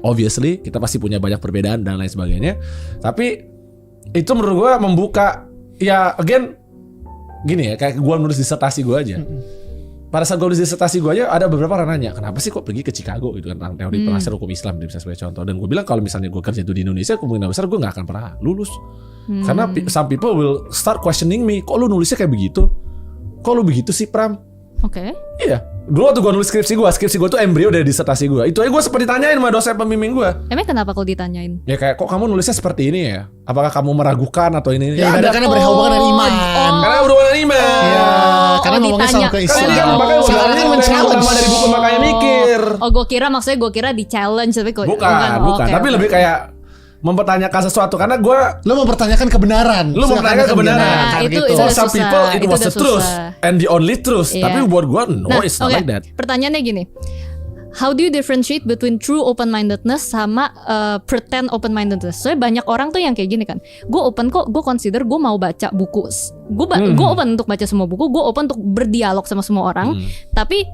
obviously kita pasti punya banyak perbedaan dan lain sebagainya. Tapi itu menurut gue membuka, ya again gini ya, kayak gue nulis disertasi gue aja. Pada saat gue nulis disertasi gue aja ada beberapa orang nanya, kenapa sih kok pergi ke Chicago gitu kan, tentang teori penafsiran hukum Islam, bisa sebagai contoh. Dan gue bilang kalau misalnya gue kerja itu di Indonesia, kemungkinan besar gue nggak akan pernah lulus. Karena some people will start questioning me, kok lu nulisnya kayak begitu? Kok lu begitu sih Pram? Oke. Iya. Dulu waktu gue nulis skripsi gue tuh embrio dari disertasi gue. Itu aja gue sempat ditanyain sama dosen pembimbing gue. Emang kenapa kalau ditanyain? Ya kayak, kok kamu nulisnya seperti ini ya? Apakah kamu meragukan atau ini? Ya ada karena berhubungan dengan iman. Karena berhubungan dengan iman. Ya, karena ngomongnya soal Kan keislaman. ini kan makanya Sekarang kan men-challenge. utama dari buku makanya mikir. Oh, gue kira di challenge tapi kok Bukan. Oke, Tapi oke. lebih kayak mempertanyakan sesuatu karena gue Lo mempertanyakan kebenaran. Lu mempertanyakan kebenaran. Nah, itu for udah some susah. people it Itu was udah the truth susah. and the only truth. Iya. Tapi buat gue no, it's not oke. like that. Pertanyaannya gini. How do you differentiate between true open-mindedness sama pretend open-mindedness? Soalnya banyak orang tuh yang kayak gini kan. Gue open kok, gue consider gue mau baca buku. Gue open untuk baca semua buku. Gue open untuk berdialog sama semua orang. Tapi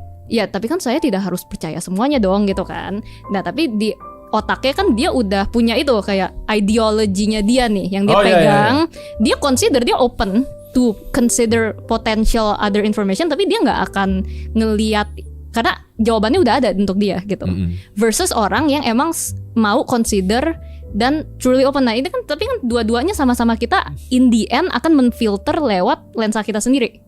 kan saya tidak harus percaya semuanya dong gitu kan. Nah tapi di otaknya kan dia udah punya itu kayak ideologinya dia nih yang dia pegang. Dia consider, dia open to consider potential other information, tapi dia nggak akan ngelihat karena jawabannya udah ada untuk dia gitu. Versus orang yang emang mau consider dan truly open. Nah ini kan tapi kan dua-duanya sama-sama kita in the end akan menfilter lewat lensa kita sendiri.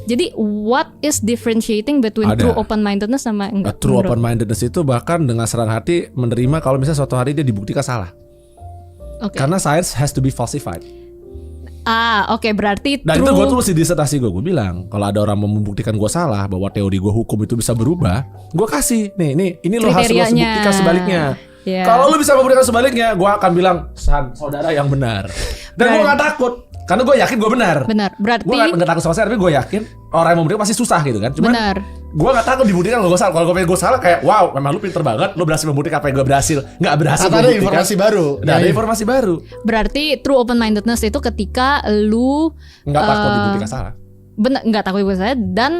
Jadi what is differentiating between Ada. true open-mindedness sama enggak? True menurut? open-mindedness itu bahkan dengan senang hati menerima kalau misalnya suatu hari dia dibuktikan salah. Oke. Karena science has to be falsified. Oke, berarti Dan true. itu gue tulis di disertasi gue bilang kalau ada orang mau membuktikan gue salah bahwa teori gue hukum itu bisa berubah, gue kasih nih ini lo harus lo Kriterianya. buktikan sebaliknya. Iya. Kalau lo bisa membuktikan sebaliknya, gue akan bilang saudara yang benar. Dan gue gak takut karena gue yakin gue benar. Benar. Berarti Gue gak takut sama saya, tapi gue yakin orang yang membuktikan pasti susah gitu kan. Cuman benar. gue gak takut dibuktikan kalau gue salah. Kalau gue salah kayak wow, memang lu pinter banget, lu berhasil membuktikan apa yang gue berhasil. Gak berhasil Atau ada membuktikan. informasi baru. Ada informasi baru. Berarti true open-mindedness itu ketika lu Gak takut dibuktikan salah. benar nggak takut dibuktikan salah dan